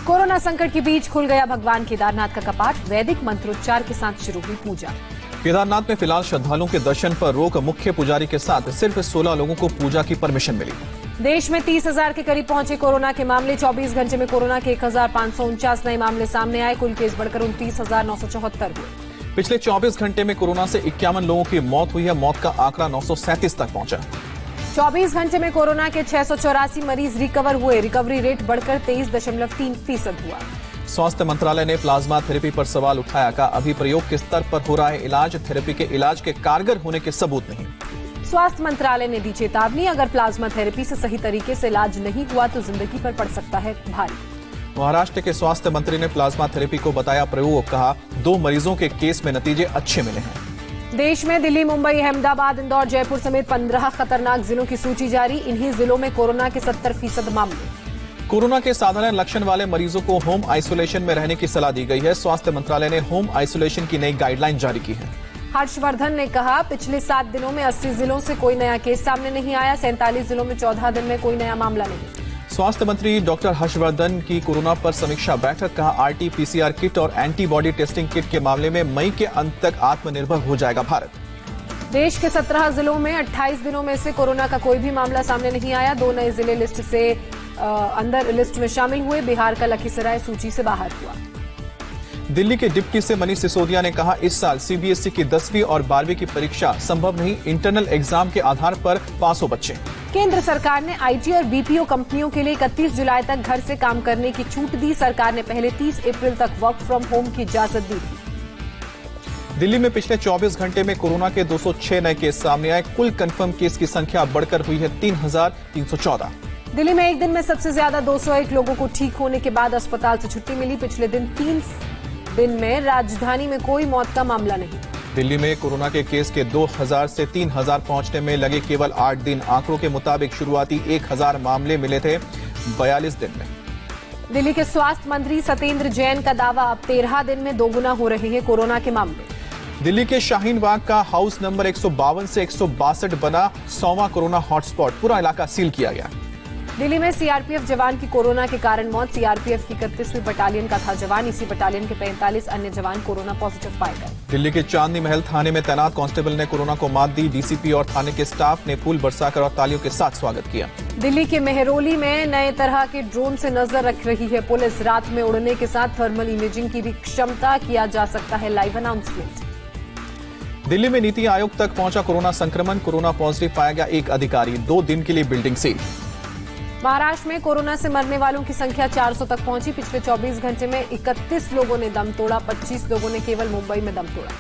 Corona संकट के बीच खुल गया भगवान केदारनाथ का कपाट। वैदिक मंत्रोच्चार के साथ शुरू हुई पूजा। केदारनाथ में फिलहाल श्रद्धालुओं के दर्शन पर रोक। मुख्य पुजारी के साथ सिर्फ 16 लोगों को पूजा की परमिशन मिली। देश में 30,000 के करीब पहुंचे कोरोना के मामले। 24 घंटे में कोरोना के 1,549 नए मामले सामने आए। कुल केस बढ़कर 29,974 हुए। पिछले 24 घंटे में कोरोना से 51 लोगों की मौत हुई है। मौत का आंकड़ा 937 तक पहुंचा। 24 घंटे में कोरोना के 684 मरीज रिकवर हुए। रिकवरी रेट बढ़कर 23.3% हुआ। स्वास्थ्य मंत्रालय ने प्लाज्मा थेरेपी पर सवाल उठाया। कहा अभी प्रयोग के स्तर पर हो रहा है इलाज। थेरेपी के इलाज के कारगर होने के सबूत नहीं। स्वास्थ्य मंत्रालय ने दी चेतावनी। अगर प्लाज्मा थेरेपी से सही तरीके से इलाज नहीं हुआ तो जिंदगी पर पड़ सकता है भारी। महाराष्ट्र के स्वास्थ्य मंत्री ने प्लाज्मा थेरेपी को बताया प्रयोग। कहा 2 मरीजों के केस में नतीजे अच्छे मिले हैं। देश में दिल्ली, मुंबई, अहमदाबाद, इंदौर, जयपुर समेत 15 खतरनाक जिलों की सूची जारी। इन्हीं जिलों में कोरोना के 70% मामले। कोरोना के साधारण लक्षण वाले मरीजों को होम आइसोलेशन में रहने की सलाह दी गई है। स्वास्थ्य मंत्रालय ने होम आइसोलेशन की नई गाइडलाइन जारी की है। हर्षवर्धन ने कहा पिछले 7 दिनों में 80 जिलों से कोई नया केस सामने नहीं आया। 47 जिलों में 14 दिन में कोई नया मामला नहीं। स्वास्थ्य मंत्री डॉक्टर हर्षवर्धन की कोरोना पर समीक्षा बैठक। कहा आरटी-पीसीआर किट और एंटीबॉडी टेस्टिंग किट के मामले में मई के अंत तक आत्मनिर्भर हो जाएगा भारत। देश के 17 जिलों में 28 दिनों में से कोरोना का कोई भी मामला सामने नहीं आया। 2 नए जिले लिस्ट में शामिल हुए। बिहार का लखीसराय सूची से बाहर हुआ। दिल्ली के डिप्टी से मनीष सिसोदिया ने कहा इस साल सीबीएसई की 10वीं और 12वीं की परीक्षा संभव नहीं। इंटरनल एग्जाम के आधार पर पास हो बच्चे। केंद्र सरकार ने आईटी और बीपीओ कंपनियों के लिए 31 जुलाई तक घर से काम करने की छूट दी। सरकार ने पहले 30 अप्रैल तक वर्क फ्रॉम होम की इजाजत दी थी। दिल्ली में पिछले 24 घंटे में कोरोना के 206 नए केस सामने आए। कुल कंफर्म केस की संख्या बढ़कर हुई है 3,314। दिल्ली में एक दिन में सबसे ज्यादा 201 लोगों को ठीक होने के बाद अस्पताल से छुट्टी मिली। पिछले 3 दिन में राजधानी में कोई मौत का मामला नहीं। दिल्ली में कोरोना के केस के 2,000 से 3,000 पहुंचने में लगे केवल 8 दिन। आंकड़ों के मुताबिक शुरुआती 1,000 मामले मिले थे 42 दिन में। दिल्ली के स्वास्थ्य मंत्री सत्येंद्र जैन का दावा अब 13 दिन में दोगुना हो रहे हैं कोरोना के मामले। दिल्ली के शाहीन बाग का हाउस नंबर 152 से 162 बना 100वां कोरोना हॉटस्पॉट। पूरा इलाका सील किया गया। दिल्ली में सीआरपीएफ जवान की कोरोना के कारण मौत। सीआरपीएफ की 31वीं बटालियन का था जवान। इसी बटालियन के 45 अन्य जवान कोरोना पॉजिटिव पाए गए। दिल्ली के चांदनी महल थाने में तैनात कांस्टेबल ने कोरोना को मात दी। डीसीपी और थाने के स्टाफ ने फूल बरसाकर और तालियों के साथ स्वागत किया। दिल्ली के मेहरौली में नए तरह के ड्रोन से नजर रख रही है पुलिस। रात में उड़ने के साथ थर्मल इमेजिंग की भी क्षमता। किया जा सकता है लाइव अनाउंसमेंट। दिल्ली में नीति आयोग तक पहुंचा कोरोना संक्रमण। कोरोना पॉजिटिव पाया गया एक अधिकारी। 2 दिन के लिए बिल्डिंग सील। महाराष्ट्र में कोरोना से मरने वालों की संख्या 400 तक पहुंची। पिछले 24 घंटे में 31 लोगों ने दम तोड़ा। 25 लोगों ने केवल मुंबई में दम तोड़ा।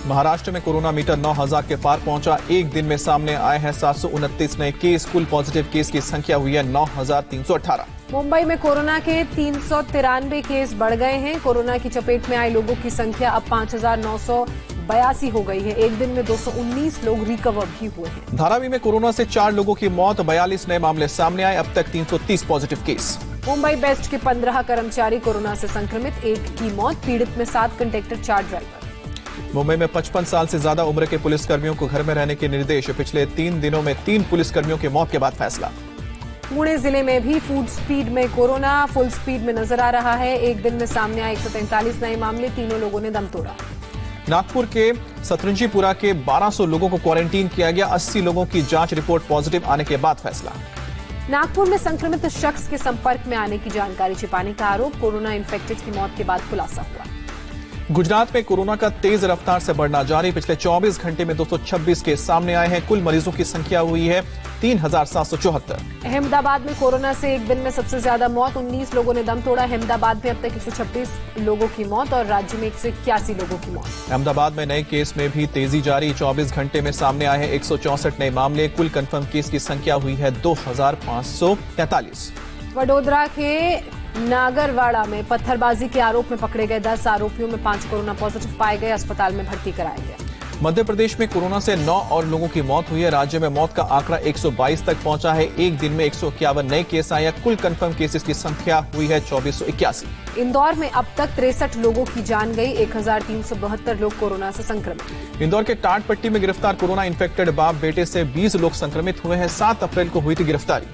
महाराष्ट्र में कोरोना मीटर 9,000 के पार पहुंचा। एक दिन में सामने आए हैं 729 नए केस। कुल पॉजिटिव केस की संख्या हुई है 9,318। मुंबई में कोरोना के 393 केस बढ़ गए हैं। कोरोना की चपेट में आए लोगों की संख्या अब 5,982 हो गई है। एक दिन में 219 लोग रिकवर भी हुए हैं। धारावी में कोरोना से 4 लोगों की मौत। 42 नए मामले सामने आए। अब तक 330 पॉजिटिव केस। मुंबई बेस्ट के 15 कर्मचारी कोरोना से संक्रमित। 1 की मौत। पीड़ित में 7 कंडक्टर, 4 ड्राइवर। मुंबई में 55 साल से ज्यादा उम्र के पुलिसकर्मियों को घर में रहने के निर्देश। पिछले 3 दिनों में 3 पुलिसकर्मियों की मौत के बाद फैसला। पुणे जिले में भी फुल स्पीड में कोरोना फुल स्पीड में नजर आ रहा है। एक दिन में सामने आए 143 नए मामले। 3 लोगों ने दम तोड़ा। नागपुर के सतरंजीपुरा के 1200 लोगों को क्वारंटीन किया गया। 80 लोगों की जांच रिपोर्ट पॉजिटिव आने के बाद फैसला। नागपुर में संक्रमित शख्स के संपर्क में आने की जानकारी छिपाने का आरोप। कोरोना इन्फेक्टेड की मौत के बाद खुलासा हुआ। गुजरात में कोरोना का तेज रफ्तार से बढ़ना जारी। पिछले 24 घंटे में 226 केस सामने आए हैं। कुल मरीजों की संख्या हुई है 3,774। अहमदाबाद में कोरोना से एक दिन में सबसे ज्यादा मौत। 19 लोगों ने दम तोड़ा। अहमदाबाद में अब तक 126 लोगों की मौत और राज्य में 181 लोगों की मौत। अहमदाबाद में नए केस में भी तेजी जारी। 24 घंटे में सामने आए हैं 164 नए मामले। कुल कंफर्म केस की संख्या हुई है 2,543। वडोदरा के नागरवाड़ा में पत्थरबाजी के आरोप में पकड़े गए 10 आरोपियों में 5 कोरोना पॉजिटिव पाए गए। अस्पताल में भर्ती कराया गया। मध्य प्रदेश में कोरोना से 9 और लोगों की मौत हुई है। राज्य में मौत का आंकड़ा 122 तक पहुंचा है। एक दिन में 151 नए केस आए हैं। कुल कंफर्म केसेस की संख्या हुई है 2481। इंदौर में अब तक 63 लोगों की जान गई। 1,372 लोग कोरोना से संक्रमित। इंदौर के टाटपट्टी में गिरफ्तार कोरोना इन्फेक्टेड बाप बेटे से 20 लोग संक्रमित हुए हैं। 7 अप्रैल को हुई थी गिरफ्तारी।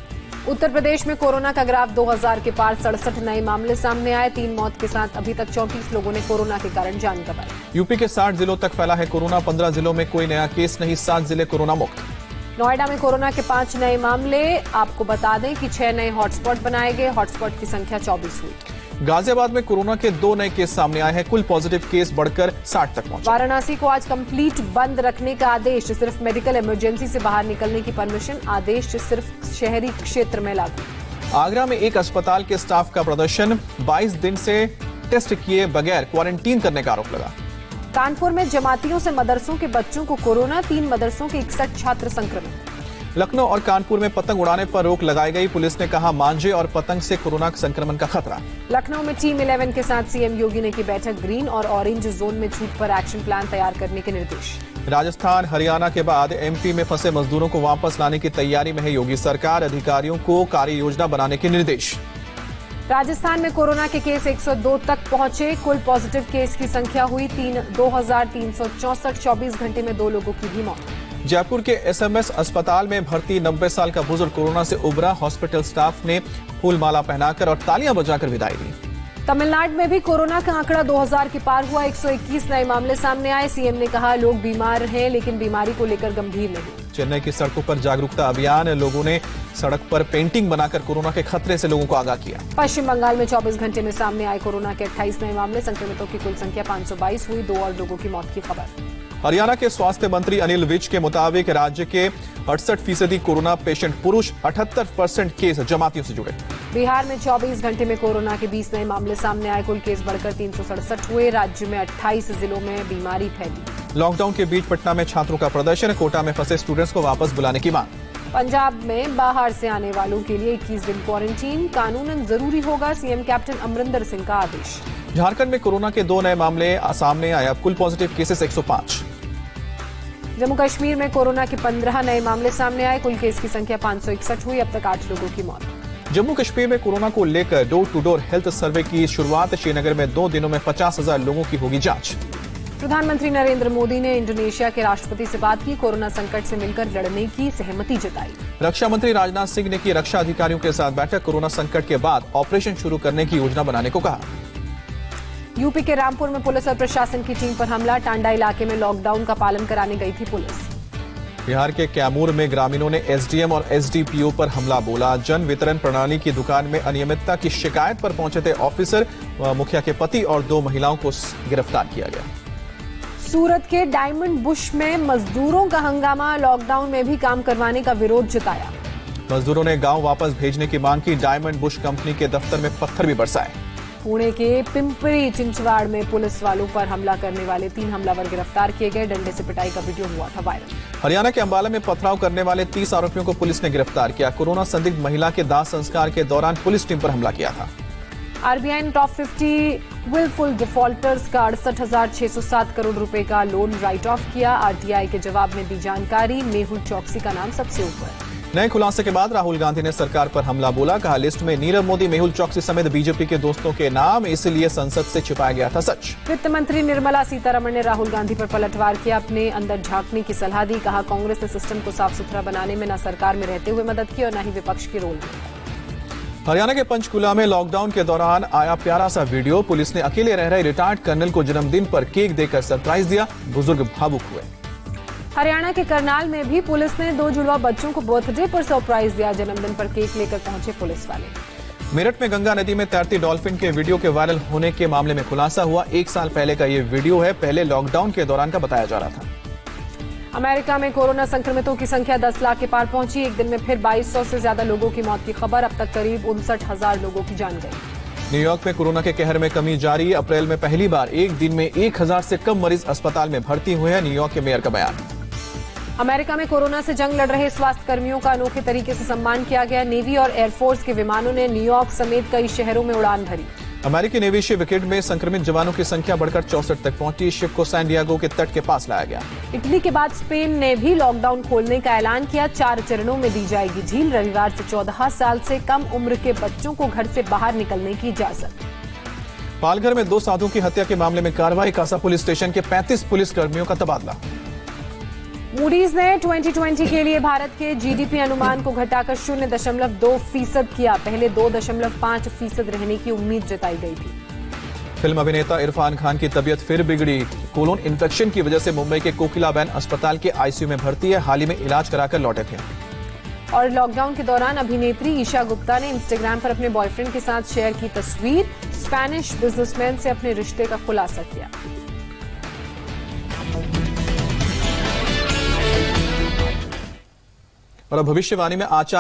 उत्तर प्रदेश में कोरोना का ग्राफ 2000 के पार, 67 नए मामले सामने आए। 3 मौत के साथ अभी तक 34 लोगों ने कोरोना के कारण जान गंवाई। यूपी के 60 जिलों तक फैला है कोरोना, 15 जिलों में कोई नया केस नहीं, 7 जिले कोरोना मुक्त। नोएडा में कोरोना के 5 नए मामले। आपको बता दें कि 6 नए हॉटस्पॉट बनाए गए, हॉटस्पॉट की संख्या 24 हुई। गाजियाबाद में कोरोना के 2 नए केस सामने आए हैं, कुल पॉजिटिव केस बढ़कर 60 तक पहुंचा। वाराणसी को आज कंप्लीट बंद रखने का आदेश, सिर्फ मेडिकल इमरजेंसी से बाहर निकलने की परमिशन। आदेश सिर्फ शहरी क्षेत्र में लागू। आगरा में एक अस्पताल के स्टाफ का प्रदर्शन, 22 दिन से टेस्ट किए बगैर क्वारंटीन करने का आरोप लगा। कानपुर में जमातियों से मदरसों के बच्चों को कोरोना, 3 मदरसों के 61 छात्र संक्रमित। लखनऊ और कानपुर में पतंग उड़ाने पर रोक लगाई गई, पुलिस ने कहा मांझे और पतंग से कोरोना संक्रमण का खतरा। लखनऊ में टीम 11 के साथ सीएम योगी ने की बैठक, ग्रीन और ऑरेंज जोन में छूट पर एक्शन प्लान तैयार करने के निर्देश। राजस्थान हरियाणा के बाद एमपी में फंसे मजदूरों को वापस लाने की तैयारी में है योगी सरकार, अधिकारियों को कार्य योजना बनाने के निर्देश। राजस्थान में कोरोना के केस 102 तक पहुंचे, कुल पॉजिटिव केस की संख्या हुई 2364, 24 घंटे में 2 लोगों की भी मौत। जयपुर के एसएमएस अस्पताल में भर्ती 90 साल का बुजुर्ग कोरोना से उबरा, हॉस्पिटल स्टाफ ने फूलमाला पहनाकर और तालियां बजाकर विदाई दी। तमिलनाडु में भी कोरोना का आंकड़ा 2000 के पार हुआ, 121 नए मामले सामने आए। सीएम ने कहा लोग बीमार हैं लेकिन बीमारी को लेकर गंभीर नहीं। चेन्नई की सड़कों पर जागरूकता अभियान, लोगों ने सड़क पर पेंटिंग बनाकर कोरोना के खतरे से लोगों को आगाह किया। पश्चिम बंगाल में 24 घंटे में सामने आए कोरोना के 28 नए मामले, संक्रमितों की कुल संख्या 522 हुई, 2 और लोगों की मौत की खबर। हरियाणा के स्वास्थ्य मंत्री अनिल विज के मुताबिक राज्य के 68% कोरोना पेशेंट पुरुष, 78% केस जमातियों से जुड़े। बिहार में 24 घंटे में कोरोना के 20 नए मामले सामने आए, कुल केस बढ़कर 367 हुए। राज्य में 28 जिलों में बीमारी फैली। लॉकडाउन के बीच पटना में छात्रों का प्रदर्शन, कोटा में फंसे स्टूडेंट्स को वापस बुलाने की मांग। पंजाब में बाहर से आने वालों के लिए 21 दिन क्वारंटीन कानूनन जरूरी होगा, सीएम कैप्टन अमरिंदर सिंह का आदेश। झारखंड में कोरोना के 2 नए मामले सामने आए, अब कुल पॉजिटिव केसेस 105। जम्मू कश्मीर में कोरोना के 15 नए मामले सामने आए, कुल केस की संख्या 561 हुई, अब तक 8 लोगों की मौत। जम्मू कश्मीर में कोरोना को लेकर door to door health survey की शुरुआत, श्रीनगर में 2 दिनों में 50,000 लोगों की होगी जांच। प्रधानमंत्री नरेंद्र मोदी ने इंडोनेशिया के राष्ट्रपति से बात की, कोरोना संकट से मिलकर लड़ने की सहमति जताई। रक्षा मंत्री राजनाथ सिंह ने की रक्षा अधिकारियों के साथ बैठक, कोरोना संकट के बाद ऑपरेशन शुरू करने की योजना बनाने को कहा। यूपी के रामपुर में पुलिस और प्रशासन की टीम पर हमला, टांडा इलाके में लॉकडाउन का पालन कराने गई थी पुलिस। बिहार के कैमूर में ग्रामीणों ने एसडीएम और एसडीपीओ पर हमला बोला, जन वितरण प्रणाली की दुकान में अनियमितता की शिकायत पर पहुंचे थे ऑफिसर, मुखिया के पति और 2 महिलाओं को गिरफ्तार किया गया। सूरत के डायमंड बुश में मजदूरों का हंगामा, लॉकडाउन में भी काम करवाने का विरोध जताया। मजदूरों ने गांव वापस भेजने की मांग की, डायमंड बुश कंपनी के दफ्तर में पत्थर भी बरसाए। पुणे के पिंपरी चिंचवाड़ में पुलिस वालों पर हमला करने वाले 3 हमलावर गिरफ्तार किए गए, डंडे से पिटाई का वीडियो हुआ था वायरल। हरियाणा के अंबाला में पथराव करने वाले 30 आरोपियों को पुलिस ने गिरफ्तार किया, कोरोना संदिग्ध महिला के दाह संस्कार के दौरान पुलिस टीम पर हमला किया था। आरबीआई ने टॉप 50 विलफुल डिफॉल्टर्स का 68,607 करोड़ रुपए का लोन राइट ऑफ किया, आरटीआई के जवाब में दी जानकारी, मेहुल चौकसी का नाम सबसे ऊपर। नए खुलासे के बाद राहुल गांधी ने सरकार पर हमला बोला, कहा लिस्ट में नीरव मोदी, मेहुल चौकसी समेत बीजेपी के दोस्तों के नाम, इसलिए संसद से छिपाया गया था सच। वित्त मंत्री निर्मला सीतारमण ने राहुल गांधी पर पलटवार किया, अपने अंदर झांकने की सलाह दी, कहा कांग्रेस ने सिस्टम को साफ सुथरा बनाने में न सरकार में रहते हुए मदद की और न ही विपक्ष की रोल। हरियाणा के पंचकुला में लॉकडाउन के दौरान आया प्यारा सा वीडियो, पुलिस ने अकेले रह रहे रिटायर्ड कर्नल को जन्मदिन पर केक देकर सरप्राइज दिया, बुजुर्ग भावुक हुए। हरियाणा के करनाल में भी पुलिस ने 2 जुड़वा बच्चों को बर्थडे पर सरप्राइज दिया, जन्मदिन पर केक लेकर पहुंचे पुलिस वाले। मेरठ में गंगा नदी में तैरती डॉल्फिन के वीडियो के वायरल होने के मामले में खुलासा हुआ, 1 साल पहले का ये वीडियो है, पहले लॉकडाउन के दौरान का बताया जा रहा था। अमेरिका में कोरोना संक्रमितों की संख्या 10 लाख के पार पहुंची, एक दिन में फिर 2200 से ज्यादा लोगों की मौत की खबर, अब तक करीब 59,000 लोगों की जान गई। न्यूयॉर्क में कोरोना के कहर में कमी जारी, अप्रैल में पहली बार एक दिन में 1000 से कम मरीज अस्पताल में भर्ती हुए हैं, न्यूयॉर्क के मेयर का बयान। अमेरिका में कोरोना से जंग लड़ रहे स्वास्थ्य कर्मियों का अनोखे तरीके से सम्मान किया गया, नेवी और एयरफोर्स के विमानों ने न्यूयॉर्क समेत कई शहरों में उड़ान भरी। अमेरिकी नेवी शिप विकेट में संक्रमित जवानों की संख्या बढ़कर 64 तक पहुंची, शिप को सैन डिएगो के तट के पास लाया गया। इटली के बाद स्पेन ने भी लॉकडाउन खोलने का ऐलान किया, 4 चरणों में दी जाएगी ढील, रविवार से 14 साल से कम उम्र के बच्चों को घर से बाहर निकलने की इजाजत। पालघर में 2 साधुओं की हत्या के मामले में कार्रवाई, कासा पुलिस स्टेशन के 35 पुलिस कर्मियों का तबादला। मूडीज ने 2020 के लिए भारत के जीडीपी अनुमान को घटाकर 0.2% किया। पहले 2.5% रहने की उम्मीद जताई गई थी। फिल्म अभिनेता इरफान खान की तबीयत फिर बिगड़ी। कोलोन इन्फेक्शन की वजह से मुंबई के कोकिलाबेन अस्पताल के आईसीयू में भर्ती है। हाल ही में इलाज कराकर लौटे थे। और लॉकडाउन के दौरान अभिनेत्री ईशा गुप्ता ने इंस्टाग्राम पर अपने बॉयफ्रेंड के साथ शेयर की तस्वीर। स्पेनिश बिजनेसमैन से अपने रिश्ते का खुलासा किया। और अब भविष्यवाणी में आचार्य